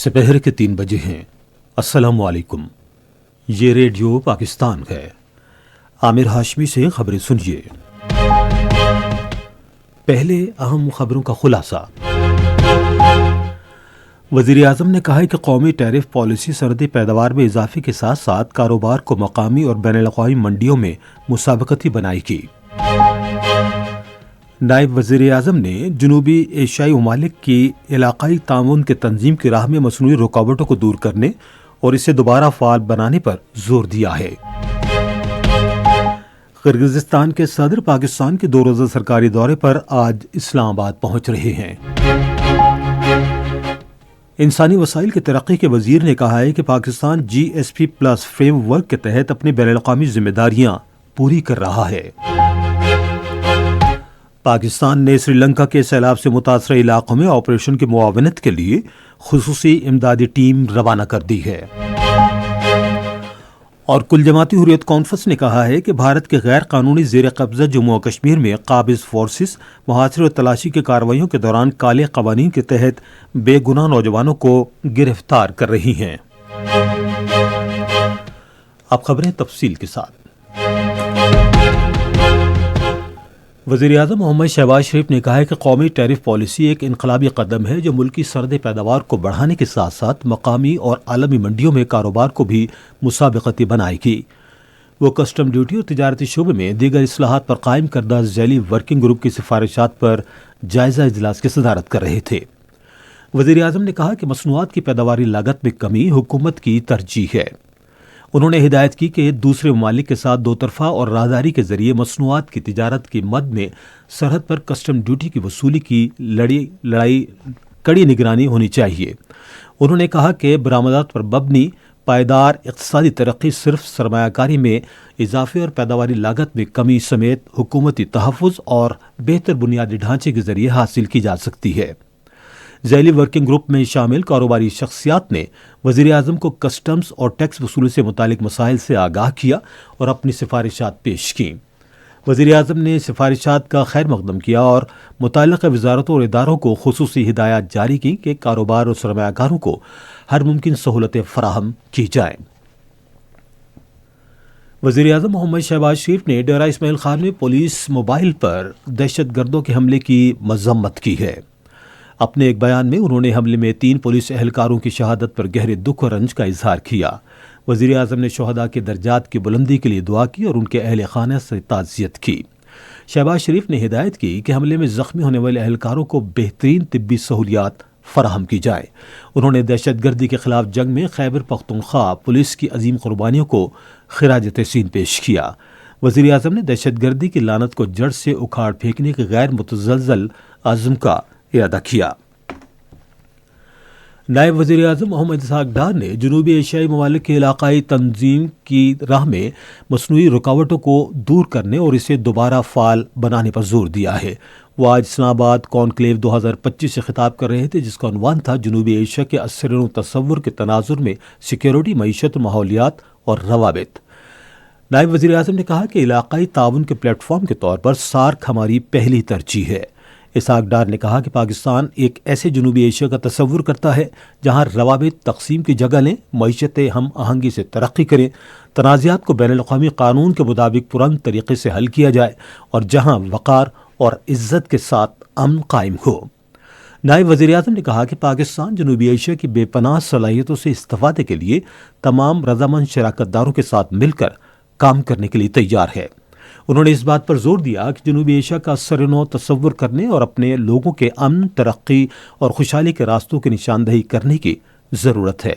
سپہر کے 3 بجے ہیں۔ السلام علیکم، یہ ریڈیو پاکستان ہے۔ عامر ہاشمی سے خبریں سنیے۔ پہلے اہم خبروں کا خلاصہ۔ وزیر اعظم نے کہا ہے کہ قومی ٹیرف پالیسی صنعتی پیداوار میں اضافے کے ساتھ ساتھ کاروبار کو مقامی اور بین الاقوامی منڈیوں میں مسابقتی بنائے گی۔ نائب وزیر اعظم نے جنوبی ایشیائی ممالک کی علاقائی تعاون کے تنظیم کی راہ میں مصنوعی رکاوٹوں کو دور کرنے اور اسے دوبارہ فعال بنانے پر زور دیا ہے۔ قرغیزستان کے صدر پاکستان کے 2 روزہ سرکاری دورے پر آج اسلام آباد پہنچ رہے ہیں۔ انسانی وسائل کی ترقی کے وزیر نے کہا ہے کہ پاکستان GSP+ فریم ورک کے تحت اپنی بین الاقوامی ذمہ داریاں پوری کر رہا ہے۔ پاکستان نے سری لنکا کے سیلاب سے متاثرہ علاقوں میں آپریشن کی معاونت کے لیے خصوصی امدادی ٹیم روانہ کر دی ہے۔ اور کل جماعتی حریت کانفرنس نے کہا ہے کہ بھارت کے غیر قانونی زیر قبضہ جموں و کشمیر میں قابض فورسز محاصرے اور تلاشی کی کارروائیوں کے دوران کالے قوانین کے تحت بے گناہ نوجوانوں کو گرفتار کر رہی ہیں۔ اب خبریں تفصیل کے ساتھ۔ وزیر اعظم محمد شہباز شریف نے کہا ہے کہ قومی ٹیرف پالیسی ایک انقلابی قدم ہے جو ملکی صنعتی پیداوار کو بڑھانے کے ساتھ ساتھ مقامی اور عالمی منڈیوں میں کاروبار کو بھی مسابقتی بنائے گی۔ وہ کسٹم ڈیوٹی اور تجارتی شعبے میں دیگر اصلاحات پر قائم کردہ ذیلی ورکنگ گروپ کی سفارشات پر جائزہ اجلاس کی صدارت کر رہے تھے۔ وزیر اعظم نے کہا کہ مصنوعات کی پیداواری لاگت میں کمی حکومت کی ترجیح ہے۔ انہوں نے ہدایت کی کہ دوسرے ممالک کے ساتھ 2 طرفہ اور راہداری کے ذریعے مصنوعات کی تجارت کی مد میں سرحد پر کسٹم ڈیوٹی کی وصولی کی لڑائی کڑی نگرانی ہونی چاہیے۔ انہوں نے کہا کہ برآمدات پر مبنی پائیدار اقتصادی ترقی صرف سرمایہ کاری میں اضافے اور پیداواری لاگت میں کمی سمیت حکومتی تحفظ اور بہتر بنیادی ڈھانچے کے ذریعے حاصل کی جا سکتی ہے۔ ذیلی ورکنگ گروپ میں شامل کاروباری شخصیات نے وزیر اعظم کو کسٹمز اور ٹیکس وصولی سے متعلق مسائل سے آگاہ کیا اور اپنی سفارشات پیش کیں۔ وزیر اعظم نے سفارشات کا خیر مقدم کیا اور متعلقہ وزارتوں اور اداروں کو خصوصی ہدایات جاری کی کہ کاروبار اور سرمایہ کاروں کو ہر ممکن سہولتیں فراہم کی جائیں۔ وزیر اعظم محمد شہباز شریف نے ڈیرہ اسماعیل خان میں پولیس موبائل پر دہشت گردوں کے حملے کی مذمت کی ہے۔ اپنے ایک بیان میں انہوں نے حملے میں 3 پولیس اہلکاروں کی شہادت پر گہرے دکھ اور رنج کا اظہار کیا۔ وزیر اعظم نے شہداء کے درجات کی بلندی کے لیے دعا کی اور ان کے اہل خانہ سے تعزیت کی۔ شہباز شریف نے ہدایت کی کہ حملے میں زخمی ہونے والے اہلکاروں کو بہترین طبی سہولیات فراہم کی جائیں۔ انہوں نے دہشت گردی کے خلاف جنگ میں خیبر پختونخوا پولیس کی عظیم قربانیوں کو خراج تحسین پیش کیا۔ وزیر اعظم نے دہشت گردی کی لعنت کو جڑ سے اکھاڑ پھینکنے کے غیر متزلزل عزم کا ارادہ کیا۔ نائب وزیر اعظم محمد اسحاق ڈار نے جنوبی ایشیائی ممالک کے علاقائی تنظیم کی راہ میں مصنوعی رکاوٹوں کو دور کرنے اور اسے دوبارہ فعال بنانے پر زور دیا ہے۔ وہ آج اسلام آباد کانکلیو 2025 سے خطاب کر رہے تھے، جس کا عنوان تھا جنوبی ایشیا کے اثر و تصور کے تناظر میں سیکیورٹی، معیشت، ماحولیات اور روابط۔ نائب وزیر اعظم نے کہا کہ علاقائی تعاون کے پلیٹ فارم کے طور پر سارک ہماری پہلی ترجیح ہے۔ اسحاق ڈار نے کہا کہ پاکستان ایک ایسے جنوبی ایشیا کا تصور کرتا ہے جہاں روابط تقسیم کی جگہ لیں، معیشتیں ہم آہنگی سے ترقی کریں، تنازعات کو بین الاقوامی قانون کے مطابق پرامن طریقے سے حل کیا جائے اور جہاں وقار اور عزت کے ساتھ امن قائم ہو۔ نائب وزیر اعظم نے کہا کہ پاکستان جنوبی ایشیا کی بے پناہ صلاحیتوں سے استفادے کے لیے تمام رضامند شراکت داروں کے ساتھ مل کر کام کرنے کے لیے تیار ہے۔ انہوں نے اس بات پر زور دیا کہ جنوبی ایشیا کا اثر نو تصور کرنے اور اپنے لوگوں کے امن، ترقی اور خوشحالی کے راستوں کی نشاندہی کرنے کی ضرورت ہے۔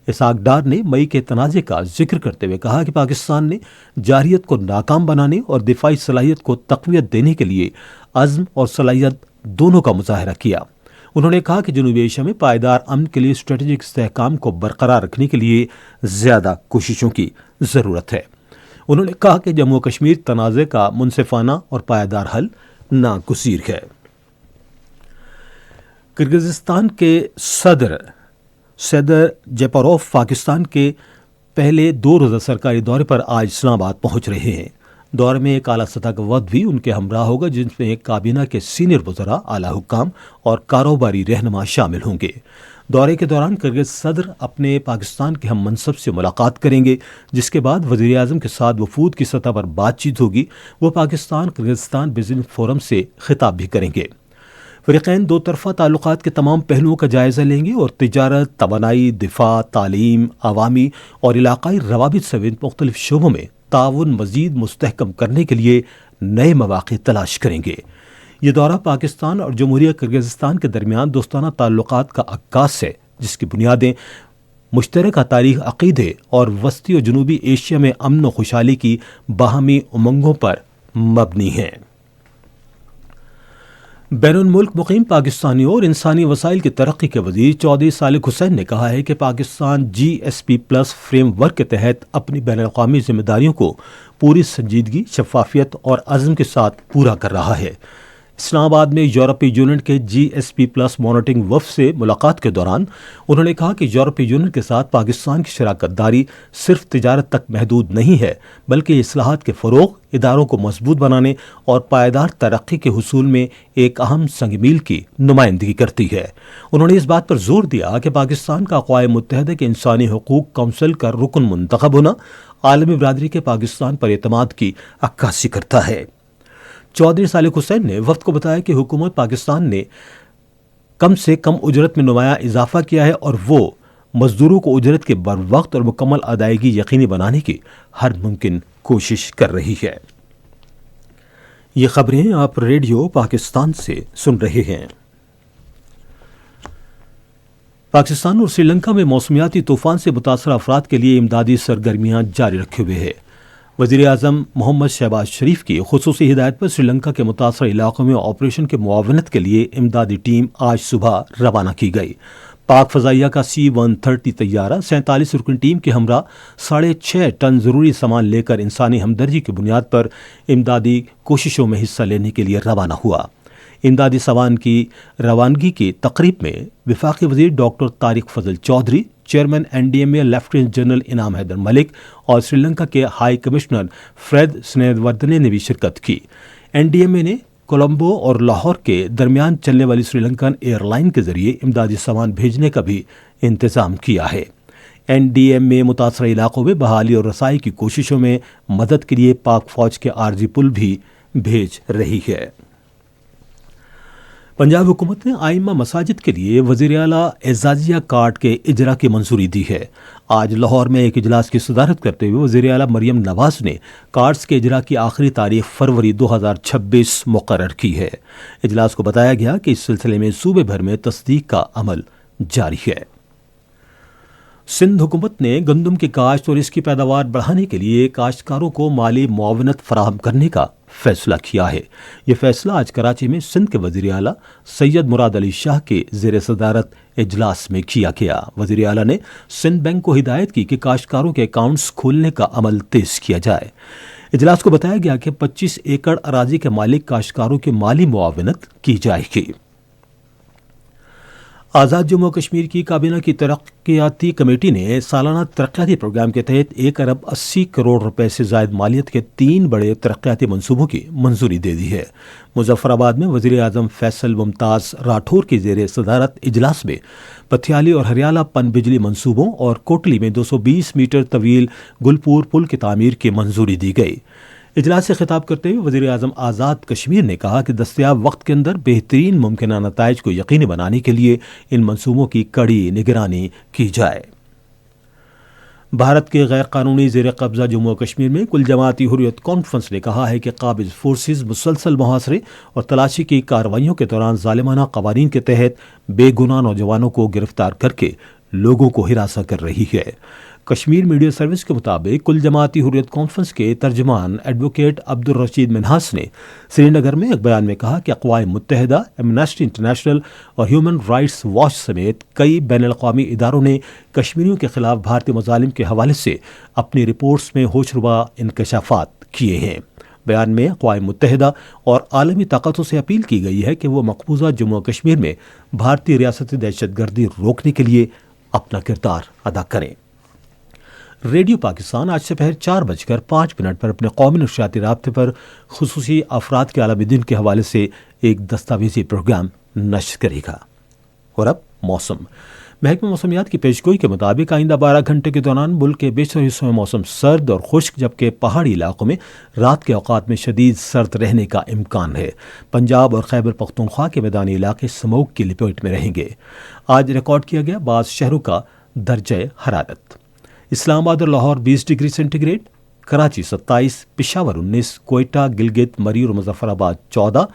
اسحاق ڈار نے مئی کے تنازع کا ذکر کرتے ہوئے کہا کہ پاکستان نے جارحیت کو ناکام بنانے اور دفاعی صلاحیت کو تقویت دینے کے لیے عزم اور صلاحیت دونوں کا مظاہرہ کیا۔ انہوں نے کہا کہ جنوبی ایشیا میں پائیدار امن کے لیے اسٹریٹجک استحکام کو برقرار رکھنے کے لیے زیادہ کوششوں کی ضرورت ہے۔ انہوں نے کہا کہ جموں و کشمیر تنازع کا منصفانہ اور پائیدار حل ناگزیر ہے۔ قرغیزستان کے صدر جیپاروف پاکستان کے پہلے 2 روزہ سرکاری دورے پر آج اسلام آباد پہنچ رہے ہیں۔ دورے میں ایک اعلیٰ سطح کا وفد بھی ان کے ہمراہ ہوگا، جن میں کابینہ کے سینئر وزراء، اعلیٰ حکام اور کاروباری رہنما شامل ہوں گے۔ دورے کے دوران کرگز صدر اپنے پاکستان کے ہم منصب سے ملاقات کریں گے، جس کے بعد وزیر اعظم کے ساتھ وفود کی سطح پر بات چیت ہوگی۔ وہ پاکستان کرغزستان بزنس فورم سے خطاب بھی کریں گے۔ فریقین دو طرفہ تعلقات کے تمام پہلوؤں کا جائزہ لیں گے اور تجارت، توانائی، دفاع، تعلیم، عوامی اور علاقائی روابط سمیت مختلف شعبوں میں تعاون مزید مستحکم کرنے کے لیے نئے مواقع تلاش کریں گے۔ یہ دورہ پاکستان اور جمہوریہ کرغزستان کے درمیان دوستانہ تعلقات کا عکاس ہے، جس کی بنیادیں مشترکہ تاریخ، عقیدے اور وسطی اور جنوبی ایشیا میں امن و خوشحالی کی باہمی امنگوں پر مبنی ہیں۔ بین الملک مقیم پاکستانیوں اور انسانی وسائل کی ترقی کے وزیر چودھری صالح حسین نے کہا ہے کہ پاکستان GSP+ فریم ورک کے تحت اپنی بین الاقوامی ذمہ داریوں کو پوری سنجیدگی، شفافیت اور عزم کے ساتھ پورا کر رہا ہے۔ اسلام آباد میں یورپی یونین کے GSP+ مانیٹرنگ وفد سے ملاقات کے دوران انہوں نے کہا کہ یورپی یونین کے ساتھ پاکستان کی شراکت داری صرف تجارت تک محدود نہیں ہے، بلکہ اصلاحات کے فروغ، اداروں کو مضبوط بنانے اور پائیدار ترقی کے حصول میں ایک اہم سنگ میل کی نمائندگی کرتی ہے۔ انہوں نے اس بات پر زور دیا کہ پاکستان کا اقوام متحدہ کے انسانی حقوق کونسل کا رکن منتخب ہونا عالمی برادری کے پاکستان پر اعتماد کی عکاسی کرتا ہے۔ چودھری صالح حسین نے وفد کو بتایا کہ حکومت پاکستان نے کم سے کم اجرت میں نمایاں اضافہ کیا ہے اور وہ مزدوروں کو اجرت کے بروقت اور مکمل ادائیگی یقینی بنانے کی ہر ممکن کوشش کر رہی ہے۔ یہ خبریں آپ ریڈیو پاکستان سے سن رہے ہیں۔ پاکستان اور سری لنکا میں موسمیاتی طوفان سے متاثرہ افراد کے لیے امدادی سرگرمیاں جاری رکھے ہوئے ہیں۔ وزیر اعظم محمد شہباز شریف کی خصوصی ہدایت پر سری لنکا کے متاثرہ علاقوں میں آپریشن کے معاونت کے لیے امدادی ٹیم آج صبح روانہ کی گئی۔ پاک فضائیہ کا C-130 طیارہ 47 رکن ٹیم کے ہمراہ 6.5 ٹن ضروری سامان لے کر انسانی ہمدردی کی بنیاد پر امدادی کوششوں میں حصہ لینے کے لیے روانہ ہوا۔ امدادی سامان کی روانگی کی تقریب میں وفاقی وزیر doctor Tariq Fazal Chaudhry, chairman NDMA lieutenant general Inam Haider ملک اور سری لنکا کے ہائی کمشنر فریڈ سنیدوردنے نے بھی شرکت کی۔ NDMA نے کولمبو اور لاہور کے درمیان چلنے والی سری لنکن ایئر لائن کے ذریعے امدادی سامان بھیجنے کا بھی انتظام کیا ہے۔ NDMA متاثرہ علاقوں میں بحالی اور رسائی کی کوششوں میں مدد کے لیے پاک فوج کے عارضی پل بھی بھیج رہی ہے۔ پنجاب حکومت نے آئمہ مساجد کے لیے وزیر اعلیٰ اعزازیہ کارڈ کے اجرا کی منظوری دی ہے۔ آج لاہور میں ایک اجلاس کی صدارت کرتے ہوئے وزیر اعلیٰ مریم نواز نے کارڈز کے اجرا کی آخری تاریخ فروری 2026 مقرر کی ہے۔ اجلاس کو بتایا گیا کہ اس سلسلے میں صوبے بھر میں تصدیق کا عمل جاری ہے۔ سندھ حکومت نے گندم کی کاشت اور اس کی پیداوار بڑھانے کے لیے کاشتکاروں کو مالی معاونت فراہم کرنے کا فیصلہ کیا ہے۔ یہ فیصلہ آج کراچی میں سندھ کے وزیر اعلیٰ سید مراد علی شاہ کے زیر صدارت اجلاس میں کیا گیا۔ وزیر اعلیٰ نے سندھ بینک کو ہدایت کی کہ کاشتکاروں کے اکاؤنٹس کھولنے کا عمل تیز کیا جائے۔ اجلاس کو بتایا گیا کہ 25 ایکڑ اراضی کے مالک کاشتکاروں کی مالی معاونت کی جائے گی۔ آزاد جموں و کشمیر کی کابینہ کی ترقیاتی کمیٹی نے سالانہ ترقیاتی پروگرام کے تحت 1.80 ارب روپے سے زائد مالیت کے 3 بڑے ترقیاتی منصوبوں کی منظوری دے دی ہے۔ مظفر آباد میں وزیر اعظم فیصل ممتاز راٹھور کی زیر صدارت اجلاس میں پتھیالی اور ہریالہ پن بجلی منصوبوں اور کوٹلی میں 220 میٹر طویل گلپور پل کی تعمیر کی منظوری دی گئی۔ اجلاس سے خطاب کرتے ہوئے وزیر اعظم آزاد کشمیر نے کہا کہ دستیاب وقت کے اندر بہترین ممکنہ نتائج کو یقینی بنانے کے لیے ان منصوبوں کی کڑی نگرانی کی جائے۔ بھارت کے غیر قانونی زیر قبضہ جموں و کشمیر میں کل جماعتی حریت کانفرنس نے کہا ہے کہ قابض فورسز مسلسل محاصرے اور تلاشی کی کارروائیوں کے دوران ظالمانہ قوانین کے تحت بے گناہ نوجوانوں کو گرفتار کر کے لوگوں کو ہراساں کر رہی ہے۔ کشمیر میڈیا سروس کے مطابق کل جماعتی حریت کانفرنس کے ترجمان ایڈوکیٹ عبدالرشید منہاس نے سری نگر میں ایک بیان میں کہا کہ اقوام متحدہ، ایمنسٹی انٹرنیشنل اور ہیومن رائٹس واچ سمیت کئی بین الاقوامی اداروں نے کشمیریوں کے خلاف بھارتی مظالم کے حوالے سے اپنی رپورٹس میں ہوشربا انکشافات کیے ہیں۔ بیان میں اقوام متحدہ اور عالمی طاقتوں سے اپیل کی گئی ہے کہ وہ مقبوضہ جموں و کشمیر میں بھارتی ریاستی دہشت گردی روکنے کے لیے اپنا کردار ادا کریں۔ ریڈیو پاکستان آج سے پہر 4:05 پر اپنے قومی نشریاتی رابطے پر خصوصی افراد کے عالمی دن کے حوالے سے ایک دستاویزی پروگرام نشر کرے گا۔ اور اب موسم۔ محکمہ موسمیات کی پیشگوئی کے مطابق آئندہ 12 گھنٹے کے دوران ملک کے بیشتر حصوں میں موسم سرد اور خشک، جبکہ پہاڑی علاقوں میں رات کے اوقات میں شدید سرد رہنے کا امکان ہے۔ پنجاب اور خیبر پختونخوا کے میدانی علاقے سموگ کی لپیٹ میں رہیں گے۔ آج ریکارڈ کیا گیا بعض شہروں کا درجہ حرارت: اسلام آباد اور Lahore 20 degree centigrade, Karachi 27، Peshawar 19، Quetta, Gilgit, Murree اور مظفر آباد 14،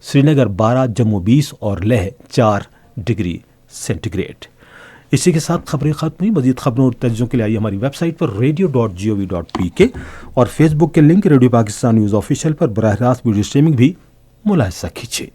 سری نگر 12، جموں 20 اور لیہ 4 ڈگری سینٹی گریڈ۔ اسی کے ساتھ خبریں ختم ہوئی۔ مزید خبروں اور تجزیوں کے لیے آئیے ہماری ویب سائٹ پر radio.gov.pk اور فیس بک کے link radio Pakistan news official پر براہ راست ویڈیو اسٹریمنگ بھی ملاحظہ کیجیے۔